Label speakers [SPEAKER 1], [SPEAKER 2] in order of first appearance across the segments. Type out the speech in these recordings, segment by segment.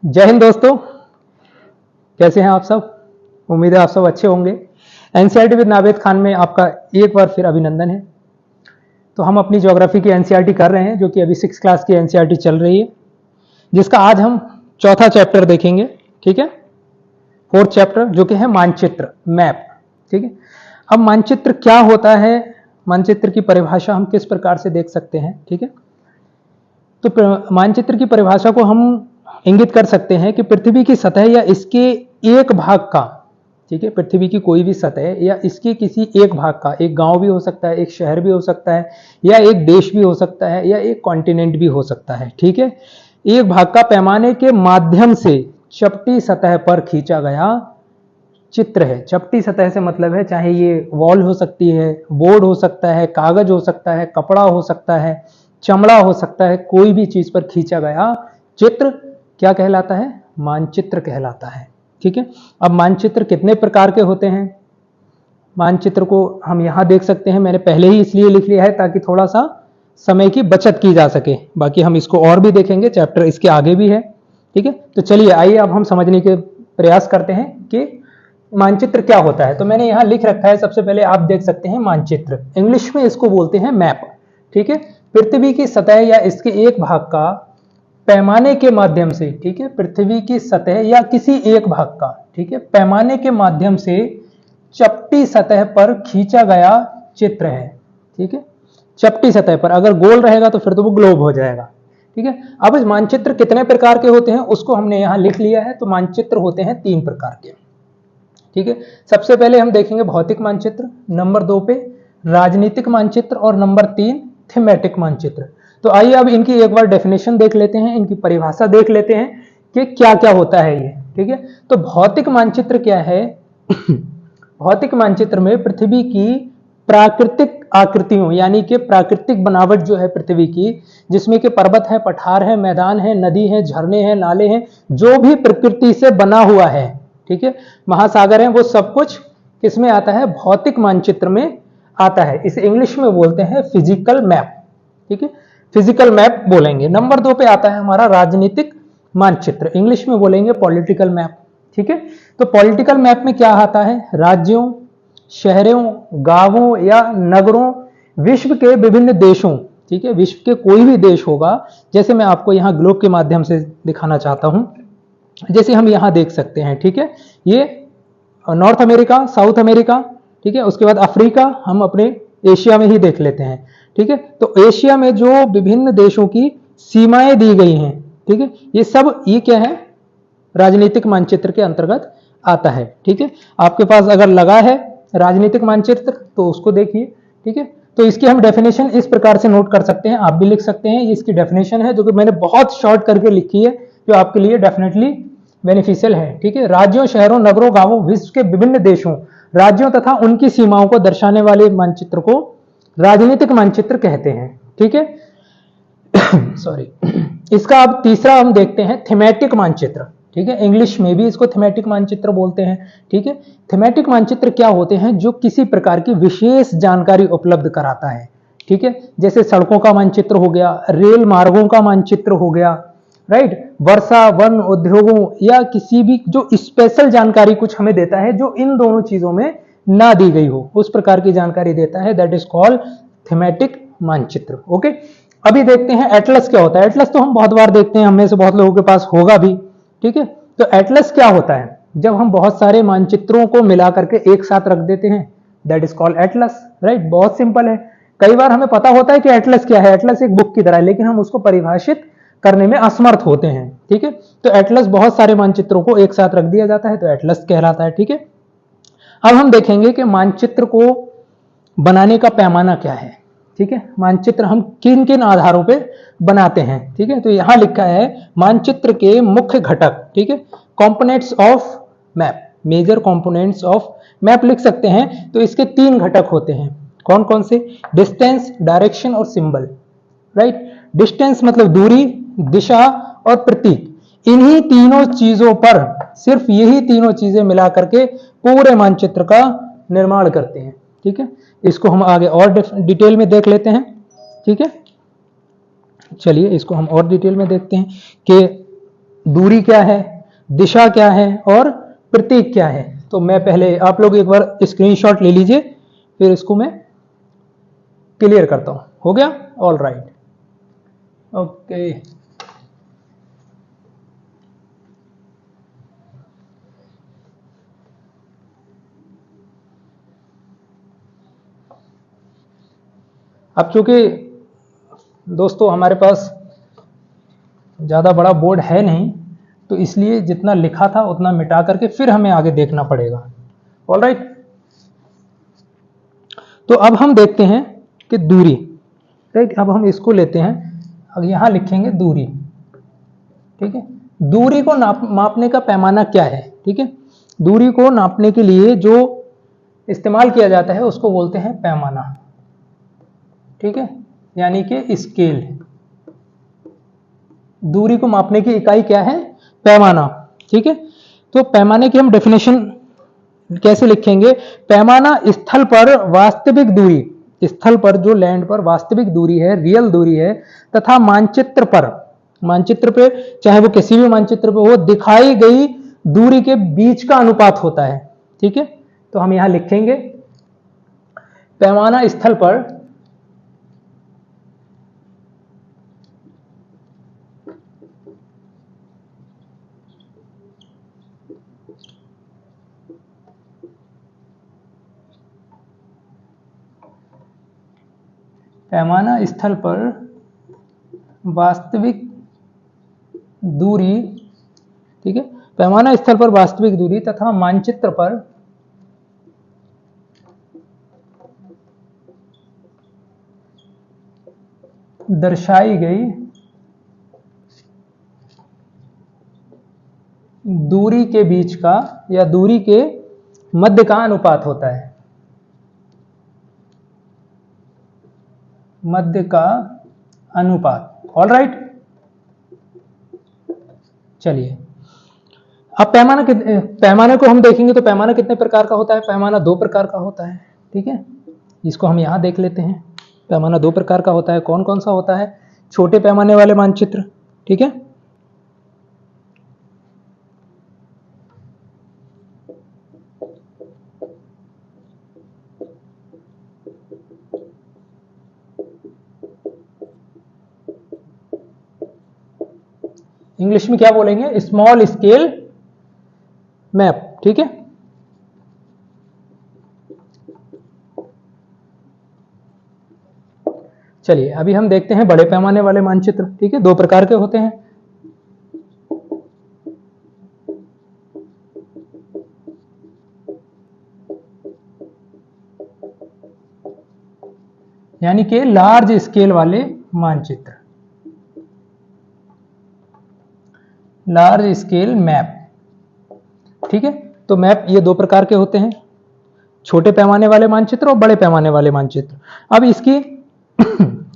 [SPEAKER 1] जय हिंद दोस्तों, कैसे हैं आप सब। उम्मीद है आप सब अच्छे होंगे। एनसीईआरटी विद नावेद खान में आपका एक बार फिर अभिनंदन है। तो हम अपनी ज्योग्राफी की एनसीईआरटी कर रहे हैं, जो कि अभी 6 क्लास की एनसीईआरटी चल रही है, जिसका आज हम चौथा चैप्टर देखेंगे। ठीक है, 4th चैप्टर जो कि है मानचित्र, मैप। ठीक है, अब मानचित्र क्या होता है, मानचित्र की परिभाषा हम किस प्रकार से देख सकते हैं। ठीक है, तो मानचित्र की परिभाषा को हम इंगित कर सकते हैं कि पृथ्वी की सतह या इसके एक भाग का, ठीक है, पृथ्वी की कोई भी सतह या इसके किसी एक भाग का, एक गांव भी हो सकता है, एक शहर भी हो सकता है, या एक देश भी हो सकता है, या एक कॉन्टिनेंट भी हो सकता है। ठीक है, एक भाग का पैमाने के माध्यम से चपटी सतह पर खींचा गया चित्र है। चपटी सतह से मतलब है चाहे ये वॉल हो सकती है, बोर्ड हो सकता है, कागज हो सकता है, कपड़ा हो सकता है, चमड़ा हो सकता है, कोई भी चीज पर खींचा गया चित्र क्या कहलाता है, मानचित्र कहलाता है। ठीक है, अब मानचित्र कितने प्रकार के होते हैं, मानचित्र को हम यहां देख सकते हैं। मैंने पहले ही इसलिए लिख लिया है ताकि थोड़ा सा समय की बचत की जा सके, बाकी हम इसको और भी देखेंगे, चैप्टर इसके आगे भी है। ठीक है, तो चलिए आइए अब हम समझने के प्रयास करते हैं कि मानचित्र क्या होता है। तो मैंने यहां लिख रखा है, सबसे पहले आप देख सकते हैं मानचित्र, इंग्लिश में इसको बोलते हैं मैप। ठीक है, पृथ्वी की सतह या इसके एक भाग का पैमाने के माध्यम से, ठीक है, पृथ्वी की सतह या किसी एक भाग का, ठीक है, पैमाने के माध्यम से चपटी सतह पर खींचा गया चित्र है। ठीक है, चपटी सतह पर, अगर गोल रहेगा तो फिर तो वो ग्लोब हो जाएगा। ठीक है, अब इस मानचित्र कितने प्रकार के होते हैं उसको हमने यहां लिख लिया है। तो मानचित्र होते हैं 3 प्रकार के। ठीक है, सबसे पहले हम देखेंगे भौतिक मानचित्र, नंबर 2 पे राजनीतिक मानचित्र, और नंबर 3 थीमेटिक मानचित्र। तो आइए अब इनकी एक बार डेफिनेशन देख लेते हैं, इनकी परिभाषा देख लेते हैं कि क्या क्या होता है ये। ठीक है, तो भौतिक मानचित्र क्या है भौतिक मानचित्र में पृथ्वी की प्राकृतिक आकृतियों, यानी कि प्राकृतिक बनावट जो है पृथ्वी की, जिसमें कि पर्वत है, पठार है, मैदान है, नदी है, झरने हैं, नाले हैं, जो भी प्रकृति से बना हुआ है, ठीक है, महासागर है, वो सब कुछ किसमें आता है, भौतिक मानचित्र में आता है। इसे इंग्लिश में बोलते हैं फिजिकल मैप। ठीक है, फिजिकल मैप बोलेंगे। नंबर 2 पे आता है हमारा राजनीतिक मानचित्र, इंग्लिश में बोलेंगे पॉलिटिकल मैप। ठीक है, तो पॉलिटिकल मैप में क्या आता है, राज्यों, शहरों, गांवों या नगरों, विश्व के विभिन्न देशों, ठीक है, विश्व के कोई भी देश होगा, जैसे मैं आपको यहां ग्लोब के माध्यम से दिखाना चाहता हूं, जैसे हम यहां देख सकते हैं। ठीक है, ये नॉर्थ अमेरिका, साउथ अमेरिका, ठीक है, उसके बाद अफ्रीका, हम अपने एशिया में ही देख लेते हैं। ठीक है, तो एशिया में जो विभिन्न देशों की सीमाएं दी गई हैं, ठीक है, ये सब ये क्या है, राजनीतिक मानचित्र के अंतर्गत आता है। ठीक है, आपके पास अगर लगा है राजनीतिक मानचित्र तो उसको देखिए। ठीक है, तो इसकी हम डेफिनेशन इस प्रकार से नोट कर सकते हैं, आप भी लिख सकते हैं। ये इसकी डेफिनेशन है जो कि मैंने बहुत शॉर्ट करके लिखी है, जो आपके लिए डेफिनेटली बेनिफिशियल है। ठीक है, राज्यों, शहरों, नगरों, गांवों, विश्व के विभिन्न देशों, राज्यों तथा उनकी सीमाओं को दर्शाने वाले मानचित्र को राजनीतिक मानचित्र कहते हैं। ठीक है सॉरी इसका अब तीसरा हम देखते हैं थीमेटिक मानचित्र। ठीक है, इंग्लिश में भी इसको थीमेटिक मानचित्र बोलते हैं। ठीक है, थीमेटिक मानचित्र क्या होते हैं, जो किसी प्रकार की विशेष जानकारी उपलब्ध कराता है। ठीक है, जैसे सड़कों का मानचित्र हो गया, रेल मार्गों का मानचित्र हो गया, राइट, वर्षा, वन, उद्योगों, या किसी भी जो स्पेशल जानकारी कुछ हमें देता है जो इन दोनों चीजों में ना दी गई हो, उस प्रकार की जानकारी देता है, दैट इज कॉल्ड थीमेटिक मानचित्र। ओके, अभी देखते हैं एटलस क्या होता है। एटलस तो हम बहुत बार देखते हैं, हमें से बहुत लोगों के पास होगा भी। ठीक है, तो एटलस क्या होता है, जब हम बहुत सारे मानचित्रों को मिला करके एक साथ रख देते हैं, that is called Atlas. Right, बहुत सिंपल है। कई बार हमें पता होता है कि एटलस क्या है, एटलस एक बुक की तरह है, लेकिन हम उसको परिभाषित करने में असमर्थ होते हैं। ठीक है, तो एटलस बहुत सारे मानचित्रों को एक साथ रख दिया जाता है, तो एटलस कहलाता है। ठीक है, अब हम देखेंगे कि मानचित्र को बनाने का पैमाना क्या है। ठीक है, मानचित्र हम किन किन आधारों पे बनाते हैं। ठीक है, तो यहां लिखा है मानचित्र के मुख्य घटक, ठीक है, components of map, major components of map लिख सकते हैं। तो इसके 3 घटक होते हैं, कौन कौन से, डिस्टेंस, डायरेक्शन और सिंबल। राइट, डिस्टेंस मतलब दूरी, दिशा और प्रतीक। इन्हीं तीनों चीजों पर, सिर्फ यही तीनों चीजें मिला करके पूरे मानचित्र का निर्माण करते हैं। ठीक है, इसको हम आगे और डिटेल में देख लेते हैं। ठीक है, चलिए इसको हम और डिटेल में देखते हैं कि दूरी क्या है, दिशा क्या है और प्रतीक क्या है। तो मैं पहले, आप लोग एक बार स्क्रीनशॉट ले लीजिए, फिर इसको मैं क्लियर करता हूं। हो गया? All right, okay. अब चूंकि दोस्तों हमारे पास ज़्यादा बड़ा बोर्ड है नहीं, तो इसलिए जितना लिखा था उतना मिटा करके फिर हमें आगे देखना पड़ेगा। ऑलराइट, तो अब हम देखते हैं कि दूरी, राइट। अब हम इसको लेते हैं, अब यहां लिखेंगे दूरी, ठीक है। दूरी को मापने का पैमाना क्या है, ठीक है। दूरी को नापने के लिए जो इस्तेमाल किया जाता है उसको बोलते हैं पैमाना, ठीक है, यानी कि स्केल। दूरी को मापने की इकाई क्या है? पैमाना, ठीक है। तो पैमाने की हम डेफिनेशन कैसे लिखेंगे? पैमाना स्थल पर वास्तविक दूरी, स्थल पर जो लैंड पर वास्तविक दूरी है, रियल दूरी है, तथा मानचित्र पर, मानचित्र पे चाहे वो किसी भी मानचित्र पे हो, दिखाई गई दूरी के बीच का अनुपात होता है, ठीक है। तो हम यहां लिखेंगे पैमाना स्थल पर पैमाना स्थल पर वास्तविक दूरी, ठीक है, पैमाना स्थल पर वास्तविक दूरी तथा मानचित्र पर दर्शाई गई दूरी के बीच का या दूरी के मध्य का अनुपात होता है, मध्य का अनुपात। ऑल राइट, चलिए अब पैमाने को हम देखेंगे। तो पैमाना कितने प्रकार का होता है? पैमाना 2 प्रकार का होता है, ठीक है। इसको हम यहां देख लेते हैं। पैमाना 2 प्रकार का होता है। कौन कौन सा होता है? छोटे पैमाने वाले मानचित्र, ठीक है, इंग्लिश में क्या बोलेंगे? स्मॉल स्केल मैप, ठीक है। चलिए अभी हम देखते हैं बड़े पैमाने वाले मानचित्र, ठीक है। 2 प्रकार के होते हैं। यानी कि लार्ज स्केल वाले मानचित्र, लार्ज स्केल मैप, ठीक है। तो मैप ये 2 प्रकार के होते हैं, छोटे पैमाने वाले मानचित्र और बड़े पैमाने वाले मानचित्र। अब इसकी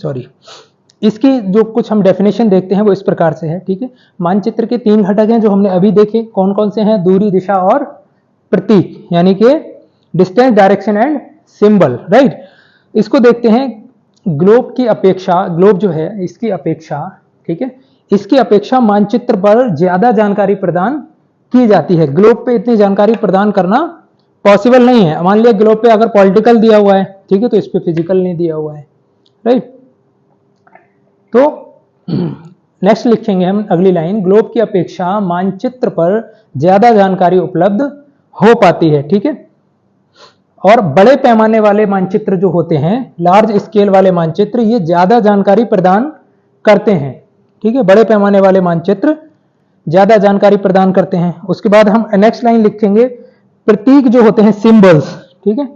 [SPEAKER 1] सॉरी, इसकी जो कुछ हम डेफिनेशन देखते हैं वो इस प्रकार से है, ठीक है। मानचित्र के 3 घटक हैं जो हमने अभी देखे। कौन कौन से हैं? दूरी, दिशा और प्रतीक, यानी कि distance, direction and symbol, right. इसको देखते हैं। ग्लोब की अपेक्षा, ग्लोब जो है इसकी अपेक्षा, ठीक है, इसकी अपेक्षा मानचित्र पर ज्यादा जानकारी प्रदान की जाती है। ग्लोब पे इतनी जानकारी प्रदान करना पॉसिबल नहीं है। मान लिया ग्लोब पे अगर पॉलिटिकल दिया हुआ है, ठीक है, तो इस पे फिजिकल नहीं दिया हुआ है, राइट। तो नेक्स्ट लिखेंगे हम अगली लाइन, ग्लोब की अपेक्षा मानचित्र पर ज्यादा जानकारी उपलब्ध हो पाती है, ठीक है। और बड़े पैमाने वाले मानचित्र जो होते हैं, लार्ज स्केल वाले मानचित्र, ये ज्यादा जानकारी प्रदान करते हैं, ठीक है। बड़े पैमाने वाले मानचित्र ज्यादा जानकारी प्रदान करते हैं। उसके बाद हम नेक्स्ट लाइन लिखेंगे, प्रतीक जो होते हैं, सिंबल्स, ठीक है।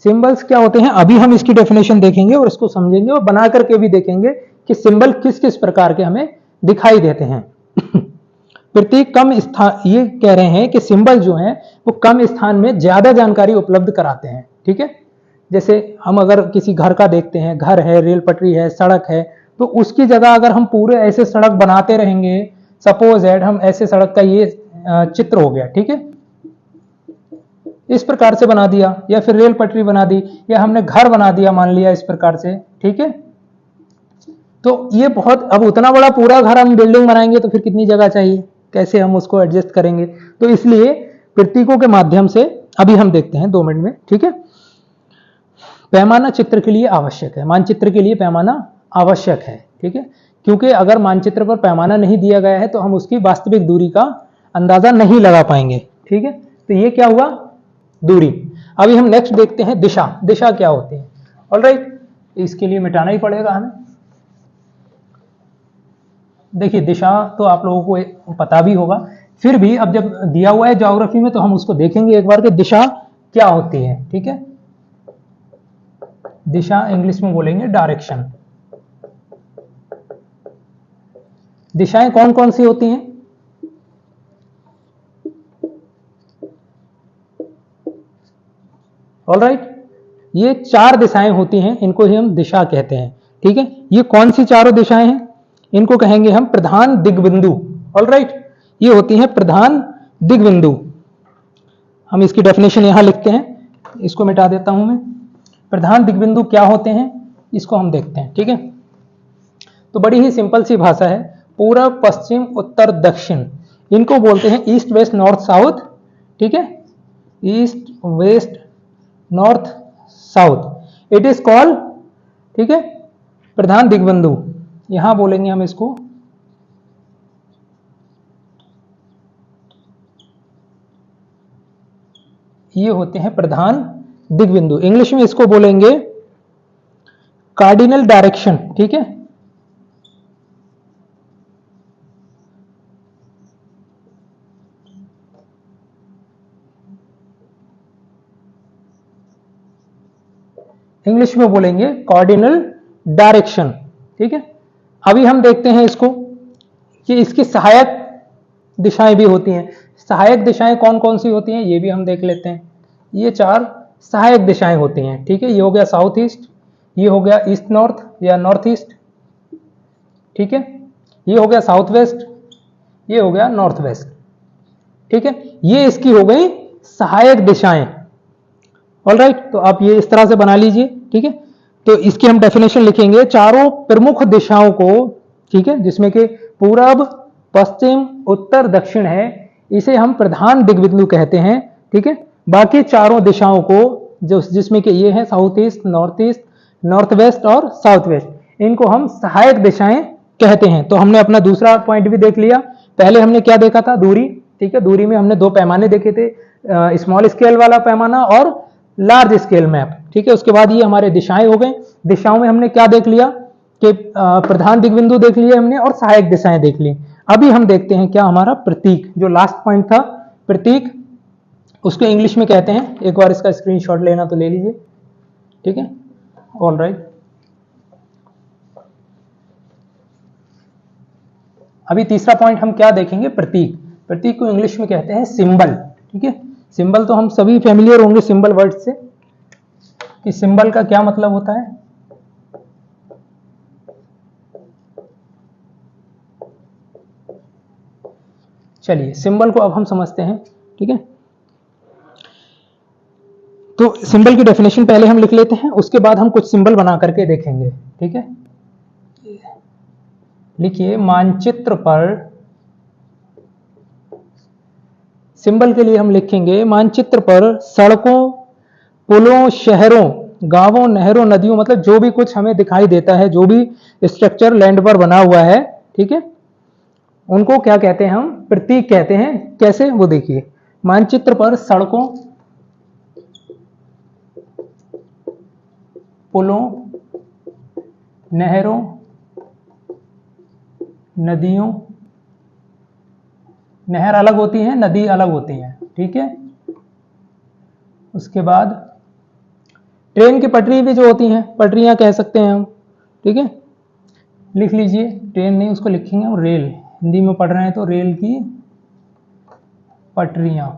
[SPEAKER 1] सिंबल्स क्या होते हैं? अभी हम इसकी डेफिनेशन देखेंगे और इसको समझेंगे और बना करके भी देखेंगे कि सिंबल किस किस प्रकार के हमें दिखाई देते हैं। प्रतीक कम स्थान, ये कह रहे हैं कि सिंबल जो हैं वो कम स्थान में ज्यादा जानकारी उपलब्ध कराते हैं, ठीक है। जैसे हम अगर किसी घर का देखते हैं, घर है, रेल पटरी है, सड़क है, तो उसकी जगह अगर हम पूरे ऐसे सड़क बनाते रहेंगे, सपोज एट हम ऐसे सड़क का ये चित्र हो गया, ठीक है, इस प्रकार से बना दिया, या फिर रेल पटरी बना दी, या हमने घर बना दिया मान लिया इस प्रकार से, ठीक है। तो ये बहुत, अब उतना बड़ा पूरा घर हम बिल्डिंग बनाएंगे तो फिर कितनी जगह चाहिए, कैसे हम उसको एडजस्ट करेंगे। तो इसलिए प्रतीकों के माध्यम से अभी हम देखते हैं 2 मिनट में, ठीक है। पैमाना चित्र के लिए आवश्यक है, मानचित्र के लिए पैमाना आवश्यक है, ठीक है, क्योंकि अगर मानचित्र पर पैमाना नहीं दिया गया है तो हम उसकी वास्तविक दूरी का अंदाजा नहीं लगा पाएंगे, ठीक है। तो ये क्या हुआ, दूरी। अभी हम नेक्स्ट देखते हैं दिशा। दिशा क्या होती है? ऑलराइट, इसके लिए मिटाना ही पड़ेगा हमें। देखिए दिशा तो आप लोगों को पता भी होगा, फिर भी अब जब दिया हुआ है ज्योग्राफी में तो हम उसको देखेंगे एक बार कि दिशा क्या होती है, ठीक है। दिशा इंग्लिश में बोलेंगे डायरेक्शन। दिशाएं कौन कौन सी होती हैं? ऑलराइट, ये 4 दिशाएं होती हैं, इनको ही हम दिशा कहते हैं, ठीक है। ये कौन सी चारों दिशाएं हैं? इनको कहेंगे हम प्रधान दिग्बिंदु। ऑलराइट, ये होती हैं प्रधान दिग्बिंदु। हम इसकी डेफिनेशन यहां लिखते हैं, इसको मिटा देता हूं मैं। प्रधान दिग्बिंदु क्या होते हैं इसको हम देखते हैं, ठीक है। तो बड़ी ही सिंपल सी भाषा है, पूरब पश्चिम उत्तर दक्षिण, इनको बोलते हैं ईस्ट वेस्ट नॉर्थ साउथ, ठीक है। East west north south, it is called, ठीक है, प्रधान दिग्बिंदु। यहां बोलेंगे हम इसको ये होते हैं प्रधान दिग्बिंदु। इंग्लिश में इसको बोलेंगे कार्डिनल डायरेक्शन, ठीक है। इंग्लिश में बोलेंगे कार्डिनल डायरेक्शन, ठीक है। अभी हम देखते हैं इसको कि इसकी सहायक दिशाएं भी होती हैं। सहायक दिशाएं कौन कौन सी होती हैं ये भी हम देख लेते हैं। ये 4 सहायक दिशाएं होती हैं, ठीक है। ये हो गया साउथ ईस्ट, ये हो गया ईस्ट नॉर्थ या नॉर्थ ईस्ट, ठीक है। ये हो गया साउथ वेस्ट, ये हो गया नॉर्थ वेस्ट, ठीक है। ये इसकी हो गई सहायक दिशाएं। ऑलराइट, तो आप ये इस तरह से बना लीजिए, ठीक है। तो इसकी हम डेफिनेशन लिखेंगे, चारों प्रमुख दिशाओं को, ठीक है, जिसमें कि पूरब पश्चिम उत्तर दक्षिण है, इसे हम प्रधान दिग्बिंदु कहते हैं, ठीक है। बाकी चारों दिशाओं को जो जिसमें कि ये है साउथ ईस्ट, नॉर्थ वेस्ट और साउथ वेस्ट, इनको हम सहायक दिशाएं कहते हैं। तो हमने अपना दूसरा पॉइंट भी देख लिया। पहले हमने क्या देखा था, दूरी, ठीक है। दूरी में हमने 2 पैमाने देखे थे, स्मॉल स्केल वाला पैमाना और लार्ज स्केल मैप, ठीक है। उसके बाद ये हमारे दिशाएं हो गए। दिशाओं में हमने क्या देख लिया कि प्रधान दिग्बिंदु देख लिए हमने और सहायक दिशाएं देख ली। अभी हम देखते हैं क्या हमारा प्रतीक, जो लास्ट पॉइंट था प्रतीक, उसको इंग्लिश में कहते हैं। एक बार इसका स्क्रीनशॉट लेना तो ले लीजिए, ठीक है। ऑलराइट, अभी तीसरा पॉइंट हम क्या देखेंगे, प्रतीक। प्रतीक को इंग्लिश में कहते हैं सिंबल, ठीक है। सिंबल तो हम सभी फैमिलियर होंगे सिंबल वर्ड से, कि सिंबल का क्या मतलब होता है। चलिए सिंबल को अब हम समझते हैं, ठीक है। तो सिंबल की डेफिनेशन पहले हम लिख लेते हैं, उसके बाद हम कुछ सिंबल बना करके देखेंगे, ठीक है। लिखिए, मानचित्र पर सिंबल के लिए हम लिखेंगे, मानचित्र पर सड़कों, पुलों, शहरों, गांवों, नहरों, नदियों, मतलब जो भी कुछ हमें दिखाई देता है, जो भी स्ट्रक्चर लैंड पर बना हुआ है, ठीक है, उनको क्या कहते हैं, हम प्रतीक कहते हैं। कैसे, वो देखिए। मानचित्र पर सड़कों, पुलों, नहरों, नदियों, नहर अलग होती है, नदी अलग होती है, ठीक है। उसके बाद ट्रेन की पटरी भी जो होती हैं, पटरियां कह सकते हैं हम, ठीक है। लिख लीजिए, ट्रेन नहीं उसको लिखेंगे हम रेल, हिंदी में पढ़ रहे हैं तो रेल की पटरियां।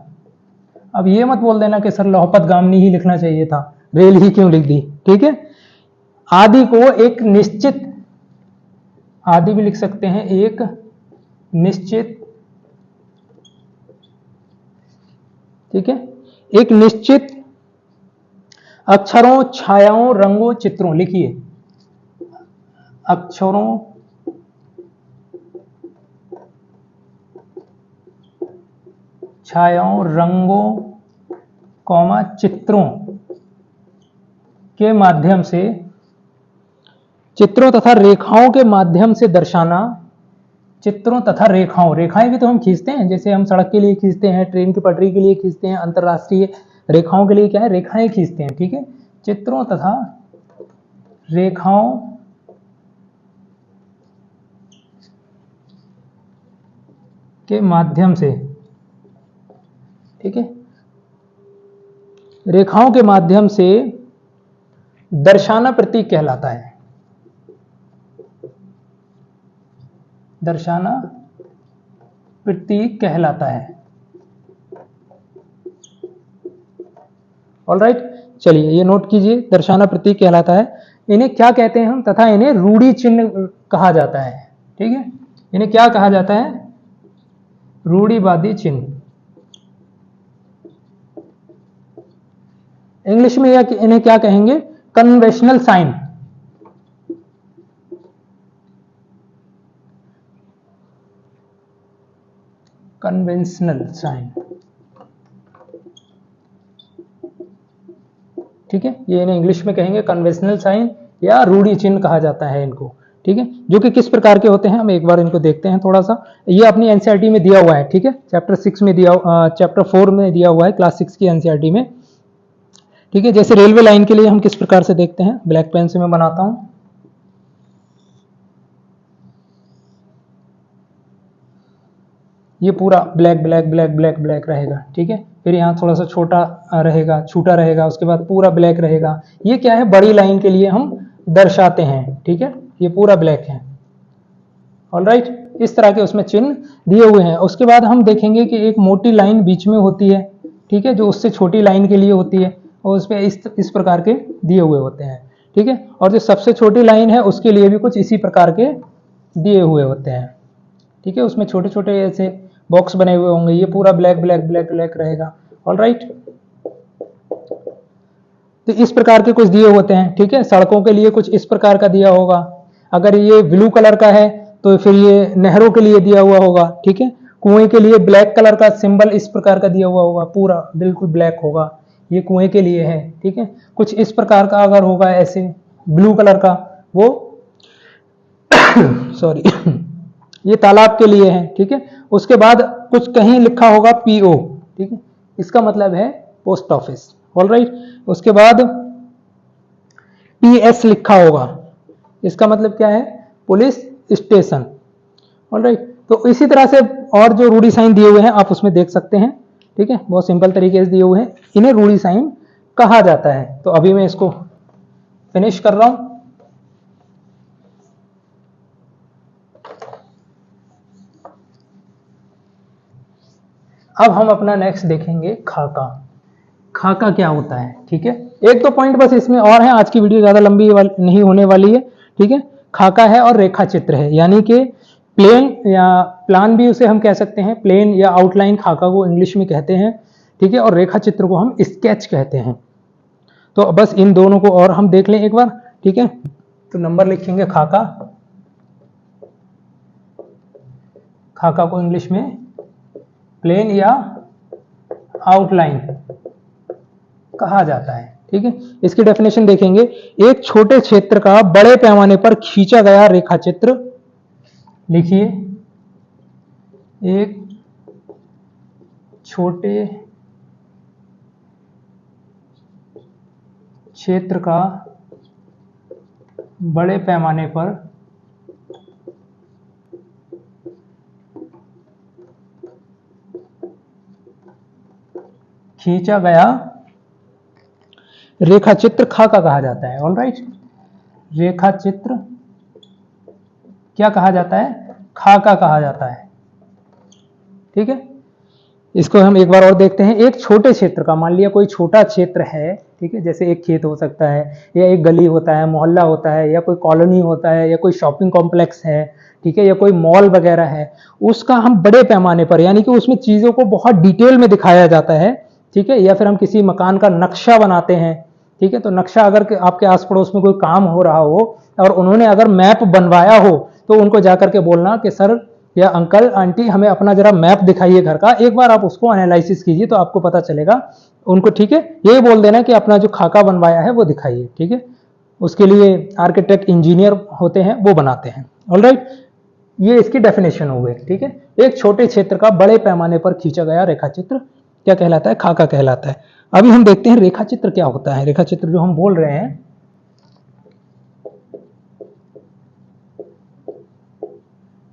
[SPEAKER 1] अब ये मत बोल देना कि सर लोहपत गामनी ही लिखना चाहिए था, रेल ही क्यों लिख दी, ठीक है। आदि को एक निश्चित, आदि भी लिख सकते हैं, एक निश्चित, ठीक है, एक निश्चित अक्षरों, छायाओं, रंगों, चित्रों, लिखिए, अक्षरों, छायाओं, रंगों, चित्रों के माध्यम से, चित्रों तथा रेखाओं के माध्यम से दर्शाना। चित्रों तथा रेखाओं, रेखाएं भी तो हम खींचते हैं, जैसे हम सड़क के लिए खींचते हैं, ट्रेन की पटरी के लिए खींचते हैं, अंतरराष्ट्रीय रेखाओं के लिए क्या है, रेखाएं खींचते हैं। ठीक है, चित्रों तथा रेखाओं के माध्यम से, ठीक है, रेखाओं के माध्यम से दर्शाना प्रतीक कहलाता है। दर्शाना प्रतीक कहलाता है। ऑलराइट, चलिए ये नोट कीजिए, दर्शाना प्रतीक कहलाता है। इन्हें क्या कहते हैं हम, तथा इन्हें रूढ़ि चिन्ह कहा जाता है। ठीक है, इन्हें क्या कहा जाता है, रूढ़िवादी चिन्ह। इंग्लिश में इन्हें क्या कहेंगे, कन्वेंशनल साइन। कन्वेंशनल साइन, ठीक है, ये इन्हें इंग्लिश में कहेंगे कन्वेंशनल साइन या रूढ़ि चिन्ह कहा जाता है इनको। ठीक है, जो कि किस प्रकार के होते हैं हम एक बार इनको देखते हैं थोड़ा सा। ये अपनी एनसीईआरटी में दिया हुआ है। ठीक है, चैप्टर 6 में दिया, चैप्टर 4 में दिया हुआ है, क्लास 6 की एनसीईआरटी में। ठीक है, जैसे रेलवे लाइन के लिए हम किस प्रकार से देखते हैं, ब्लैक पेन से मैं बनाता हूं। ये पूरा black black black black black रहेगा। ठीक है, फिर यहाँ थोड़ा सा छोटा रहेगा, छोटा रहेगा, उसके बाद पूरा ब्लैक रहेगा। ये क्या है, बड़ी लाइन के लिए हम दर्शाते हैं। ठीक है, ये पूरा ब्लैक है। ऑलराइट, इस तरह के उसमें चिन्ह दिए हुए हैं। उसके बाद हम देखेंगे कि एक मोटी लाइन बीच में होती है। ठीक है, जो उससे छोटी लाइन के लिए होती है, और उस पर इस प्रकार के दिए हुए होते हैं। ठीक है, और जो सबसे छोटी लाइन है उसके लिए भी कुछ इसी प्रकार के दिए हुए होते हैं। ठीक है, उसमें छोटे छोटे ऐसे बॉक्स बने हुए होंगे। ये पूरा ब्लैक ब्लैक ब्लैक ब्लैक रहेगा। ऑलराइट, तो इस प्रकार के कुछ दिए होते हैं। ठीक है, सड़कों के लिए कुछ इस प्रकार का दिया होगा। अगर ये ब्लू कलर का है तो फिर ये नहरों के लिए दिया हुआ होगा। ठीक है, कुएं के लिए ब्लैक कलर का सिंबल इस प्रकार का दिया हुआ होगा, पूरा बिल्कुल ब्लैक होगा, ये कुएं के लिए है। ठीक है, कुछ इस प्रकार का अगर होगा ऐसे ब्लू कलर का, वो सॉरी ये तालाब के लिए है। ठीक है, उसके बाद कुछ कहीं लिखा होगा पीओ। ठीक है, इसका मतलब है पोस्ट ऑफिस। ऑलराइट, उसके बाद पीएस लिखा होगा, इसका मतलब क्या है, पुलिस स्टेशन। ऑलराइट, तो इसी तरह से और जो रूढ़ि साइन दिए हुए हैं आप उसमें देख सकते हैं। ठीक है, बहुत सिंपल तरीके से दिए हुए हैं, इन्हें रूढ़ि साइन कहा जाता है। तो अभी मैं इसको फिनिश कर रहा हूं। अब हम अपना नेक्स्ट देखेंगे खाका। खाका क्या होता है। ठीक है, एक दो पॉइंट बस इसमें और है, आज की वीडियो ज्यादा लंबी नहीं होने वाली है। ठीक है, खाका है और रेखा चित्र है, यानी कि प्लेन या प्लान भी उसे हम कह सकते हैं, प्लेन या आउटलाइन खाका को इंग्लिश में कहते हैं। ठीक है, और रेखा चित्र को हम स्केच कहते हैं। तो बस इन दोनों को और हम देख लें एक बार। ठीक है, तो नंबर लिखेंगे खाका, खाका को इंग्लिश में प्लेन या आउटलाइन कहा जाता है। ठीक है, इसकी डेफिनेशन देखेंगे, एक छोटे क्षेत्र का बड़े पैमाने पर खींचा गया रेखा चित्र। लिखिए, एक छोटे क्षेत्र का बड़े पैमाने पर खींचा गया रेखा चित्र खाका कहा जाता है। ऑलराइट, रेखा चित्र क्या कहा जाता है, खाका कहा जाता है। ठीक है, इसको हम एक बार और देखते हैं। एक छोटे क्षेत्र का, मान लिया कोई छोटा क्षेत्र है। ठीक है, जैसे एक खेत हो सकता है, या एक गली होता है, मोहल्ला होता है, या कोई कॉलोनी होता है, या कोई शॉपिंग कॉम्प्लेक्स है। ठीक है, या कोई मॉल वगैरह है, उसका हम बड़े पैमाने पर, यानी कि उसमें चीजों को बहुत डिटेल में दिखाया जाता है। ठीक है, या फिर हम किसी मकान का नक्शा बनाते हैं। ठीक है, तो नक्शा अगर आपके आस पड़ोस में कोई काम हो रहा हो और उन्होंने अगर मैप बनवाया हो, तो उनको जाकर के बोलना कि सर या अंकल आंटी हमें अपना जरा मैप दिखाइए घर का, एक बार आप उसको एनालिसिस कीजिए तो आपको पता चलेगा उनको, ठीक है। यही बोल देना कि अपना जो खाका बनवाया है वो दिखाइए, ठीक है। उसके लिए आर्किटेक्ट इंजीनियर होते हैं वो बनाते हैं। ऑलराइट, ये इसकी डेफिनेशन हो गई, ठीक है। एक छोटे क्षेत्र का बड़े पैमाने पर खींचा गया रेखा चित्र क्या कहलाता है? खाका कहलाता है। अभी हम देखते हैं रेखा चित्र क्या होता है। रेखा चित्र जो हम बोल रहे हैं,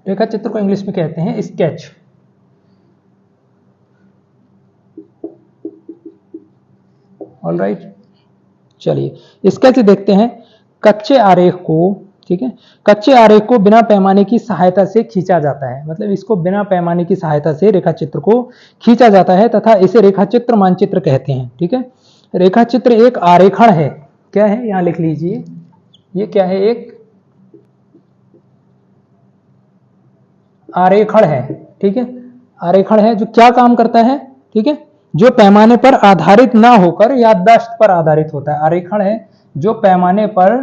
[SPEAKER 1] रेखा चित्र को इंग्लिश में कहते हैं स्केच। ऑलराइट, चलिए स्केच देखते हैं। कच्चे आरेख को, ठीक है, कच्चे आरेख को बिना पैमाने की सहायता से खींचा जाता है। मतलब इसको बिना पैमाने की सहायता से रेखा चित्र को खींचा जाता है तथा इसे रेखा चित्र मानचित्र कहते हैं, ठीक है। रेखा चित्र एक आरेखण है। क्या है? यहां लिख लीजिए, ये क्या है? एक आरेखण है, ठीक है। आरेखण है जो क्या काम करता है, ठीक है, जो पैमाने पर आधारित ना होकर याददाश्त पर आधारित होता है। आरेखण है जो पैमाने पर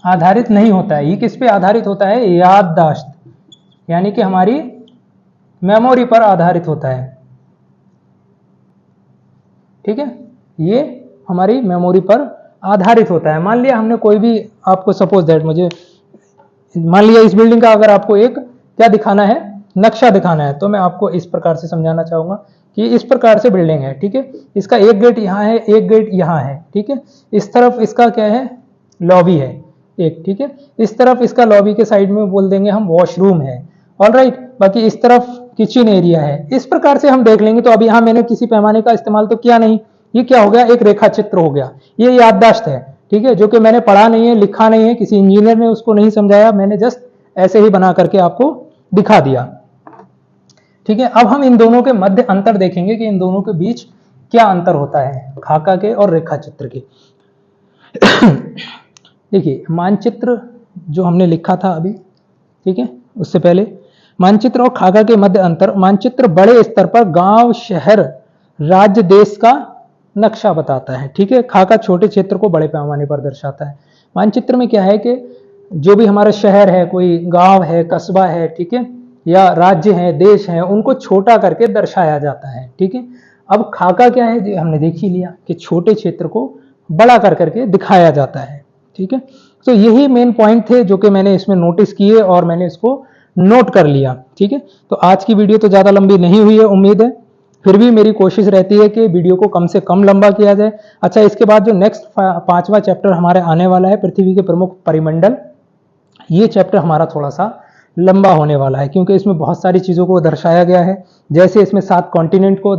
[SPEAKER 1] आधारित नहीं होता है। ये किस पे आधारित होता है? याददाश्त, यानी कि हमारी मेमोरी पर आधारित होता है, ठीक है। ये हमारी मेमोरी पर आधारित होता है। मान लिया हमने कोई भी, आपको सपोज दैट मुझे मान लिया इस बिल्डिंग का अगर आपको एक क्या दिखाना है, नक्शा दिखाना है, तो मैं आपको इस प्रकार से समझाना चाहूंगा कि इस प्रकार से बिल्डिंग है, ठीक है। इसका एक गेट यहाँ है, एक गेट यहाँ है, ठीक है। इस तरफ इसका क्या है? लॉबी है एक, ठीक है। इस तरफ इसका लॉबी के साइड में बोल देंगे हम वॉशरूम है। ऑलराइट, बाकी इस तरफ किचन एरिया है। इस प्रकार से हम देख लेंगे। तो अभी यहां मैंने किसी पैमाने का इस्तेमाल तो किया नहीं। ये क्या हो गया? एक रेखा चित्र हो गया। ये याददाश्त है, ठीक है, जो कि मैंने पढ़ा नहीं है, लिखा नहीं है, किसी इंजीनियर ने उसको नहीं समझाया, मैंने जस्ट ऐसे ही बना करके आपको दिखा दिया, ठीक है। अब हम इन दोनों के मध्य अंतर देखेंगे कि इन दोनों के बीच क्या अंतर होता है, खाका के और रेखा चित्र के। देखिए मानचित्र जो हमने लिखा था अभी, ठीक है, उससे पहले मानचित्र और खाका के मध्य अंतर। मानचित्र बड़े स्तर पर गांव, शहर, राज्य, देश का नक्शा बताता है, ठीक है। खाका छोटे क्षेत्र को बड़े पैमाने पर दर्शाता है। मानचित्र में क्या है कि जो भी हमारा शहर है, कोई गांव है, कस्बा है, ठीक है, या राज्य है, देश है, उनको छोटा करके दर्शाया जाता है, ठीक है। अब खाका क्या है? जो हमने देख ही लिया कि छोटे क्षेत्र को बड़ा कर करके दिखाया जाता है, ठीक है। तो यही मेन पॉइंट थे जो कि मैंने इसमें नोटिस किए और मैंने इसको नोट कर लिया, ठीक है। तो आज की वीडियो तो ज्यादा लंबी नहीं हुई है उम्मीद है, फिर भी मेरी कोशिश रहती है कि वीडियो को कम से कम लंबा किया जाए। अच्छा, इसके बाद जो नेक्स्ट 5वां चैप्टर हमारे आने वाला है, पृथ्वी के प्रमुख परिमंडल, ये चैप्टर हमारा थोड़ा सा लंबा होने वाला है क्योंकि इसमें बहुत सारी चीज़ों को दर्शाया गया है। जैसे इसमें 7 कॉन्टिनेंट को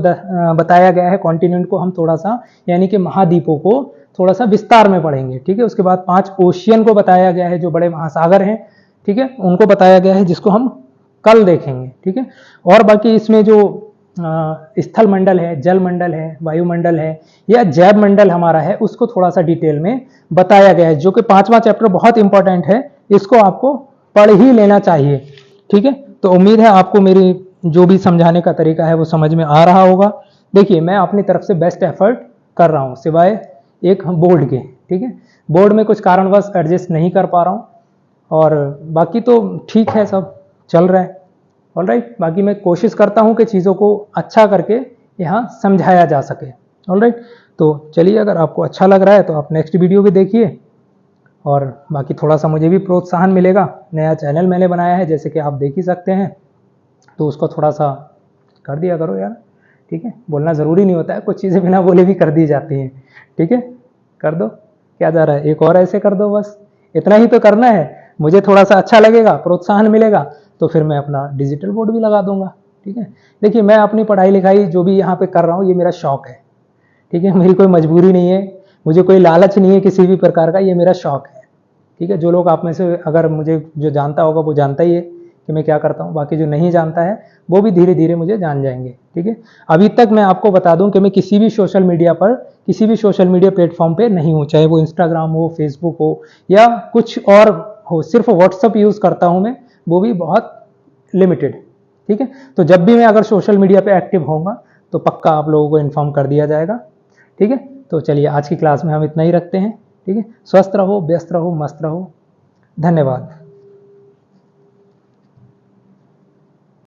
[SPEAKER 1] बताया गया है। कॉन्टिनेंट को हम थोड़ा सा, यानी कि महाद्वीपों को थोड़ा सा विस्तार में पढ़ेंगे, ठीक है। उसके बाद 5 ओशियन को बताया गया है, जो बड़े महासागर हैं, ठीक है, उनको बताया गया है, जिसको हम कल देखेंगे, ठीक है। और बाकी इसमें जो स्थल मंडल है, जल मंडल है, वायुमंडल है, या जैव मंडल हमारा है, उसको थोड़ा सा डिटेल में बताया गया है, जो कि 5वां चैप्टर बहुत इंपॉर्टेंट है। इसको आपको पढ़ ही लेना चाहिए, ठीक है। तो उम्मीद है आपको मेरी जो भी समझाने का तरीका है वो समझ में आ रहा होगा। देखिए मैं अपनी तरफ से बेस्ट एफर्ट कर रहा हूँ, सिवाय एक बोर्ड के, ठीक है। बोर्ड में कुछ कारणवश एडजस्ट नहीं कर पा रहा हूँ, और बाकी तो ठीक है, सब चल रहा है। ऑलराइट, बाकी मैं कोशिश करता हूँ कि चीज़ों को अच्छा करके यहाँ समझाया जा सके। ऑलराइट, तो चलिए, अगर आपको अच्छा लग रहा है तो आप नेक्स्ट वीडियो भी देखिए, और बाकी थोड़ा सा मुझे भी प्रोत्साहन मिलेगा। नया चैनल मैंने बनाया है, जैसे कि आप देख ही सकते हैं, तो उसको थोड़ा सा कर दिया करो यार, ठीक है। बोलना ज़रूरी नहीं होता है, कुछ चीज़ें बिना बोले भी कर दी जाती हैं, ठीक है। कर दो, क्या जा रहा है, एक और ऐसे कर दो, बस इतना ही तो करना है। मुझे थोड़ा सा अच्छा लगेगा, प्रोत्साहन मिलेगा, तो फिर मैं अपना डिजिटल बोर्ड भी लगा दूंगा, ठीक है। देखिए मैं अपनी पढ़ाई लिखाई जो भी यहाँ पे कर रहा हूँ, ये मेरा शौक है, ठीक है। मेरी कोई मजबूरी नहीं है, मुझे कोई लालच नहीं है किसी भी प्रकार का, ये मेरा शौक है, ठीक है। जो लोग आप में से अगर मुझे जो जानता होगा वो जानता ही है कि मैं क्या करता हूँ, बाकी जो नहीं जानता है वो भी धीरे धीरे मुझे जान जाएंगे, ठीक है। अभी तक मैं आपको बता दूं कि मैं किसी भी सोशल मीडिया पर, किसी भी सोशल मीडिया प्लेटफॉर्म पे नहीं हूँ, चाहे वो इंस्टाग्राम हो, फेसबुक हो, या कुछ और हो। सिर्फ व्हाट्सअप यूज़ करता हूँ मैं, वो भी बहुत लिमिटेड, ठीक है। तो जब भी मैं अगर सोशल मीडिया पे एक्टिव होऊंगा तो पक्का आप लोगों को इन्फॉर्म कर दिया जाएगा। ठीक है, तो चलिए आज की क्लास में हम इतना ही रखते हैं। ठीक है, स्वस्थ रहो, व्यस्त रहो, मस्त रहो। धन्यवाद।